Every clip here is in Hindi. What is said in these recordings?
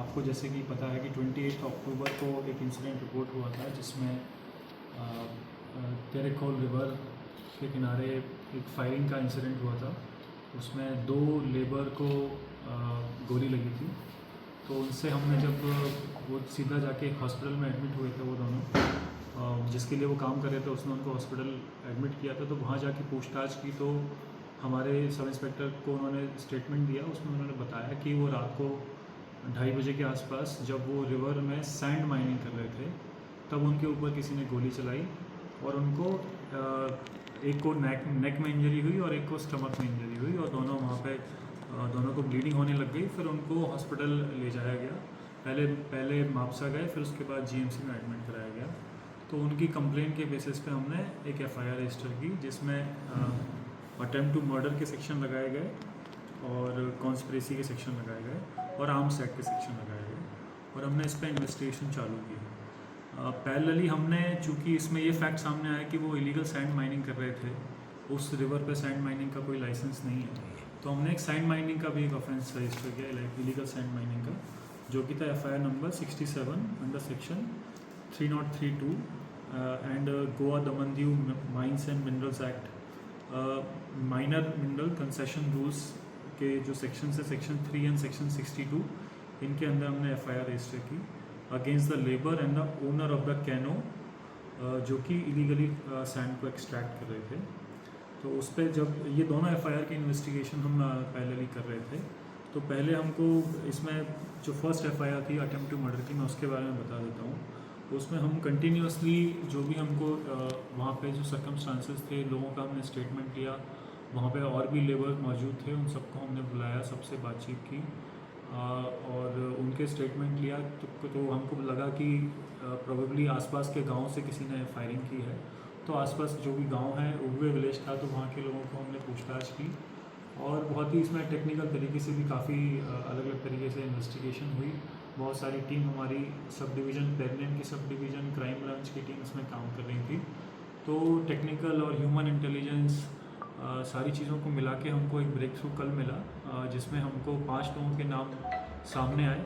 आपको जैसे कि पता है कि 28 अक्टूबर को एक इंसिडेंट रिपोर्ट हुआ था जिसमें तेरेखोल रिवर के किनारे एक फायरिंग का इंसिडेंट हुआ था। उसमें 2 लेबर को गोली लगी थी। तो उनसे हमने जब वो सीधा जाके एक हॉस्पिटल में एडमिट हुए थे वो दोनों, जिसके लिए वो काम कर रहे थे उसने उनको हॉस्पिटल एडमिट किया था। तो वहाँ जाके पूछताछ की तो हमारे सब इंस्पेक्टर को उन्होंने स्टेटमेंट दिया। उसमें उन्होंने बताया कि वो रात को 2:30 बजे के आसपास जब वो रिवर में सैंड माइनिंग कर रहे थे तब उनके ऊपर किसी ने गोली चलाई और उनको एक को नेक में इंजरी हुई और एक को स्टमक में इंजरी हुई और दोनों वहाँ पे दोनों को ब्लीडिंग होने लग गई। फिर उनको हॉस्पिटल ले जाया गया। पहले मापसा गए, फिर उसके बाद जीएमसी में एडमिट कराया गया। तो उनकी कंप्लेंट के बेसिस पे हमने एक एफआईआर रजिस्टर की जिसमें अटेम्प्ट टू मर्डर के सेक्शन लगाए गए और कॉन्स्पिरेसी के सेक्शन लगाए गए और आर्म्स एक्ट के सेक्शन लगाए गए और हमने इस पर इन्वेस्टिगेशन चालू की। पैरेलली हमने, चूँकि इसमें ये फैक्ट सामने आया कि वो इलीगल सैंड माइनिंग कर रहे थे, उस रिवर पे सैंड माइनिंग का कोई लाइसेंस नहीं है, तो हमने एक सैंड माइनिंग का भी एक ऑफेंस रजिस्टर किया, इलीगल सैंड माइनिंग का, जो कि था FIR number 67 under section 3032 and Goa Daman Diu mines and minerals act minor mineral concession rules के जो सेक्शन है, सेक्शन 3 एंड सेक्शन 62, इनके अंदर हमने एफआईआर रजिस्टर की against the labour and the owner of the canoe, जो कि इलीगली सैंड को एक्सट्रैक्ट कर रहे थे। तो उस पर जब ये दोनों एफआईआर की इन्वेस्टिगेशन हम पहले कर रहे थे, तो पहले हमको इसमें जो फर्स्ट एफआईआर थी अटेम्प्ट टू मर्डर की, मैं उसके बारे में बता देता हूँ। उसमें हम कंटिन्यूसली जो भी हमको वहाँ पे जो सर्कमस्टांसेस थे, लोगों का हमने स्टेटमेंट लिया, वहाँ पे और भी लेबर मौजूद थे, उन सबको हमने बुलाया, सबसे बातचीत की और उनके स्टेटमेंट लिया। तो हमको लगा कि प्रोबेबली आसपास के गांव से किसी ने फायरिंग की है। तो आसपास जो भी गांव है, उगवे विलेज था, तो वहाँ के लोगों को हमने पूछताछ की और बहुत ही इसमें टेक्निकल तरीके से भी काफ़ी अलग अलग तरीके से इन्वेस्टिगेशन हुई। बहुत सारी टीम हमारी सब डिवीज़न, पेरनेम की सब डिवीज़न, क्राइम ब्रांच की टीम इसमें काम कर रही थी। तो टेक्निकल और ह्यूमन इंटेलिजेंस सारी चीज़ों को मिला के हमको एक ब्रेक थ्रू कल मिला, जिसमें हमको 5 लोगों के नाम सामने आए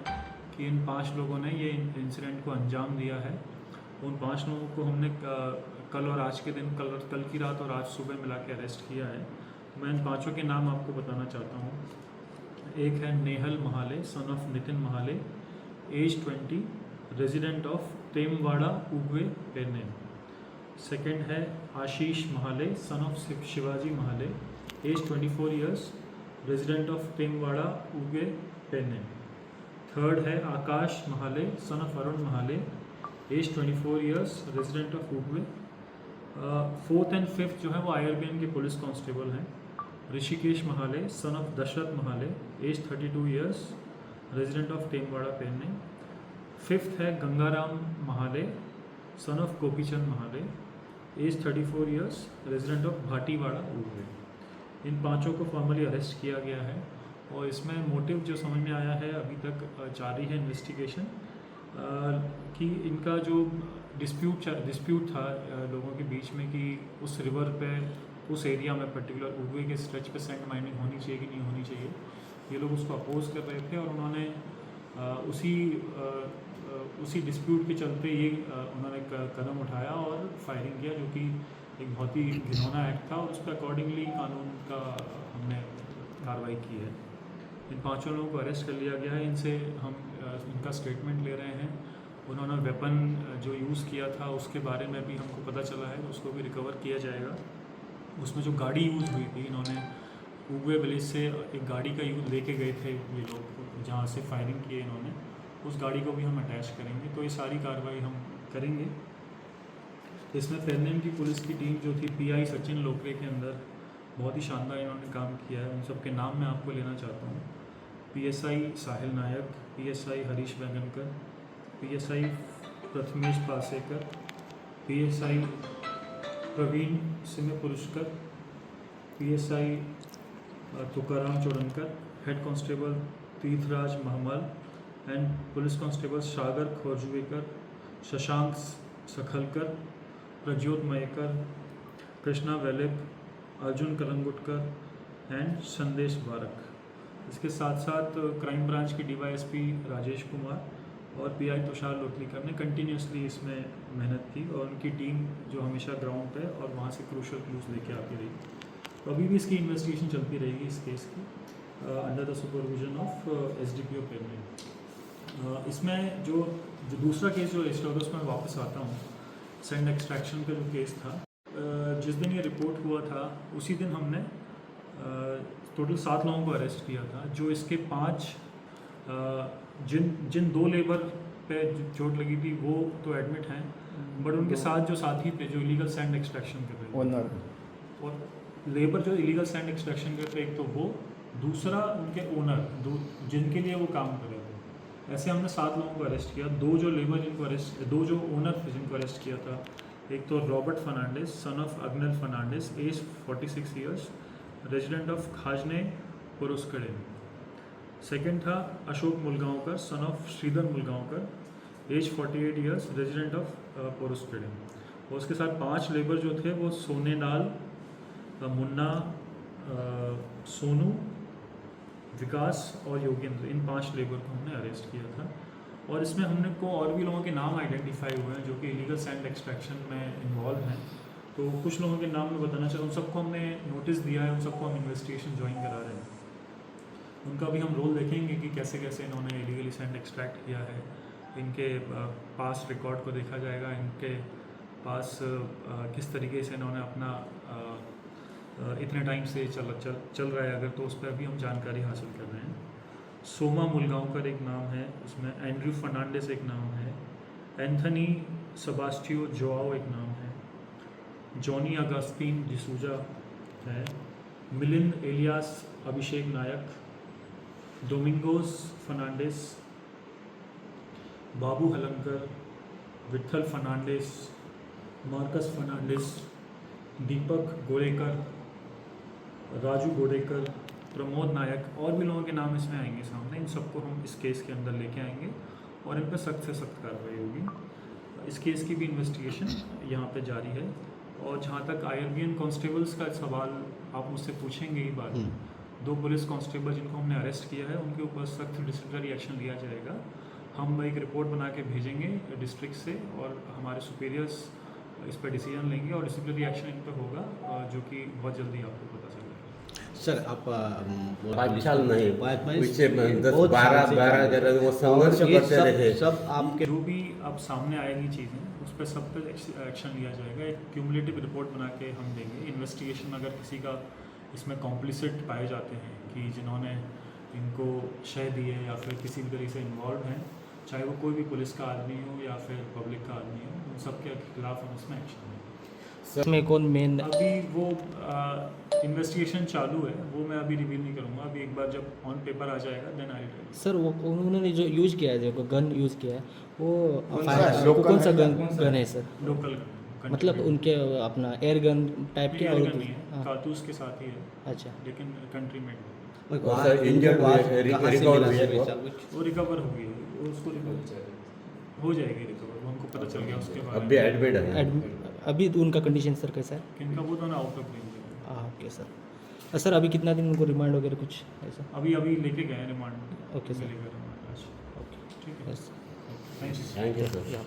कि इन 5 लोगों ने ये इंसिडेंट को अंजाम दिया है। उन 5 लोगों को हमने कल और आज के दिन, कल की रात और आज सुबह मिला के अरेस्ट किया है। मैं इन 5 के नाम आपको बताना चाहता हूँ। एक है Nehal Mahale, son of Nitin Mahale, age 20, resident of Temwada, Ugwe, Pernem. Second है Ashish Mahale, son of Shivaji Mahale, age 24 years, resident of Temwada, Ugwe, Pernem. Third है Akash Mahale, son of Arun Mahale, age 24 years, resident of Ugwe. Fourth and fifth जो है वो IRBN के पुलिस कांस्टेबल हैं। Rishikesh Mahale, son of Dashrath Mahale, age 32 years, resident of टेमवाड़ा, Pernem. Fifth है Gangaram Mahale, son of Gopichand Mahale, age 34 years, resident of Bhatiwada, Ugwe. इन 5 को फॉर्मली अरेस्ट किया गया है और इसमें मोटिव जो समझ में आया है, अभी तक जारी है इन्वेस्टिगेशन, कि इनका जो डिस्प्यूट था लोगों के बीच में कि उस रिवर पे, उस एरिया में पर्टिकुलर उगवे के स्ट्रेच पे सैंड माइनिंग होनी चाहिए कि नहीं होनी चाहिए, ये लोग उसको अपोज कर रहे थे और उन्होंने उसी डिस्प्यूट के चलते ये उन्होंने कदम उठाया और फायरिंग किया, जो कि एक बहुत ही घिनौना एक्ट था और उस पर अकॉर्डिंगली कानून का हमने कार्रवाई की है। इन 5 लोगों को अरेस्ट कर लिया गया है। इनसे हम इनका स्टेटमेंट ले रहे हैं। उन्होंने वेपन जो यूज़ किया था उसके बारे में भी हमको पता चला है, उसको भी रिकवर किया जाएगा। उसमें जो गाड़ी यूज़ हुई थी, इन्होंने उगवे विलेज से एक गाड़ी का यूज़ लेके गए थे ये लोग, जहाँ से फायरिंग की इन्होंने, उस गाड़ी को भी हम अटैच करेंगे। तो ये सारी कार्रवाई हम करेंगे। इसमें पेरनेम की पुलिस की टीम जो थी, PI सचिन लोकरे के अंदर बहुत ही शानदार इन्होंने काम किया है। उन सब के नाम मैं आपको लेना चाहता हूँ। PSI Sahil Nayak, PSI Harish Vaigankar, PSI Prathamesh Pasekar, PSI Praveen Singh Purushkar, PSI Tukaram Chodankar, head constable Tirthraj Mahmal and police constable Sagar Khorjuvekar, Shashank Sakhalkar, Prajyot Mayekar, Krishna Velip, Arjun Calangutkar and Sandesh Barak. इसके साथ साथ क्राइम ब्रांच के DYSP राजेश कुमार और PI तुषार लोटलीकर ने कंटिन्यूसली इसमें मेहनत की और उनकी टीम जो हमेशा ग्राउंड पे और वहाँ से क्रूशल क्लूज लेके आती रही। तो अभी भी इसकी इन्वेस्टिगेशन चलती रहेगी इस केस की under the supervision of SDPO payment. इसमें जो दूसरा केस जो रजिस्टर होगा उसमें वापस आता हूँ। सैंड एक्सट्रैक्शन का जो केस था, जिस दिन ये रिपोर्ट हुआ था उसी दिन हमने टोटल 7 लोगों को अरेस्ट किया था। जो इसके 5 जिन 2 लेबर पे चोट लगी थी वो तो एडमिट हैं, बट उनके साथ जो साथी थे जो इलीगल सैंड एक्सट्रैक्शन कर रहे थे और लेबर जो इलीगल सैंड एक्सट्रैक्शन कर रहे थे, एक तो वो, दूसरा उनके ओनर जिनके लिए वो काम कर रहे थे। ऐसे हमने 7 लोगों को अरेस्ट किया। 2 जो लेबर जिनको अरेस्ट, 2 जो ओनर थे जिनको अरेस्ट किया था, एक तो Robert Fernandes son of Agnel Fernandes age 46 years resident of Khajne Puruskade. Second था Ashok Mulgaonkar son of Shridhar Mulgaonkar age 48 years resident of Puruskade. और उसके साथ 5 लेबर जो थे वो सोनेलाल, मुन्ना, सोनू, विकास और योगेंद्र, इन 5 लेबर को हमने अरेस्ट किया था। और इसमें हमने को और भी लोगों के नाम आइडेंटिफाई हुए हैं जो कि इलीगल सैंड एक्सट्रैक्शन में इन्वॉल्व हैं। तो कुछ लोगों के नाम मैं बताना चाहता हूँ। उन सबको हमने नोटिस दिया है, उन सबको हम इन्वेस्टिगेशन ज्वाइन करा रहे हैं। उनका भी हम रोल देखेंगे कि कैसे कैसे इन्होंने इलीगली सैंड एक्सट्रैक्ट किया है। इनके पास रिकॉर्ड को देखा जाएगा, इनके पास किस तरीके से इन्होंने अपना इतने टाइम से चल रहा है अगर, तो उस पर भी हम जानकारी हासिल कर रहे हैं। सोमा मुलगांवकर एक नाम है, उसमें एंड्रयू फर्नांडिस एक नाम है, एंथनी सेबास्टियो जोआओ एक नाम है, जॉनी अगस्तीन डिसूजा है, मिलिंद एलियास अभिषेक नायक, डोमिंगोस फर्नांडिस, बाबू हलंकर, विठल फर्नांडिस, मार्कस फर्नांडिस, दीपक गोड़ेकर, राजू गोड़ेकर, प्रमोद नायक और भी लोगों के नाम इसमें आएंगे सामने। इन सबको हम इस केस के अंदर लेके आएंगे और इन पर सख्त से सख्त कार्रवाई होगी। इस केस की भी इन्वेस्टिगेशन यहाँ पे जारी है। और जहाँ तक IRBN कांस्टेबल्स का सवाल आप मुझसे पूछेंगे ही बाद में, 2 पुलिस कांस्टेबल जिनको हमने अरेस्ट किया है उनके ऊपर सख्त डिसिप्लिनरी एक्शन लिया जाएगा। हम एक रिपोर्ट बना के भेजेंगे डिस्ट्रिक्ट से और हमारे सुपीरियर्स इस पर डिसीजन लेंगे और डिसिप्लिनरी एक्शन इन पर होगा, जो कि बहुत जल्दी आपको पता चलेगा। सर आप 5 साल नहीं, पीछे 10-12 वो संघर्ष करते रहे। सब आपके जो भी अब सामने आएगी चीज़ें उस पर सब पर एक्शन लिया जाएगा। एक क्यूमुलेटिव रिपोर्ट बना के हम देंगे। इन्वेस्टिगेशन अगर किसी का इसमें कॉम्प्लिसिट पाए जाते हैं कि जिन्होंने इनको शह दी है या फिर किसी भी तरीके से इन्वॉल्व हैं, चाहे वो कोई भी पुलिस का आदमी हो या फिर पब्लिक का आदमी हो, उन सब के खिलाफ हम इसमें एक्शन लेंगे। में कौन मेन? अभी वो इन्वेस्टिगेशन चालू है, वो मैं अभी रिवील नहीं करूँगा। अभी एक बार जब ऑन पेपर आ जाएगा देन आई विल। सर वो उन्होंने जो यूज़ किया है, जो गन यूज़ किया है, वो लोकल कौन सा गन है सर? लोकल मतलब उनके अपना एयर गन टाइप के और नहीं है, कारतूस के साथ ही है। अच्छा, लेकिन कंट्री मेड इंजर्ड रिकवर हुए वो रिकवर हो गई, वो उसको रिकवर हो जाएगी रिकवर, वो हमको पता चल गया उसके बाद। अभी एडमिट है। अभी तो उनका कंडीशन सर कैसा है? इनका वो तो ना आउट ऑफ रेंज है। Okay sir. सर अभी कितना दिन उनको रिमांड वगैरह कुछ ऐसा? अभी लेके गए रिमांड। Okay sir. लेकर रिमांड। अच्छा, ओके, ठीक है। Yes. Thank you. Thank you sir. या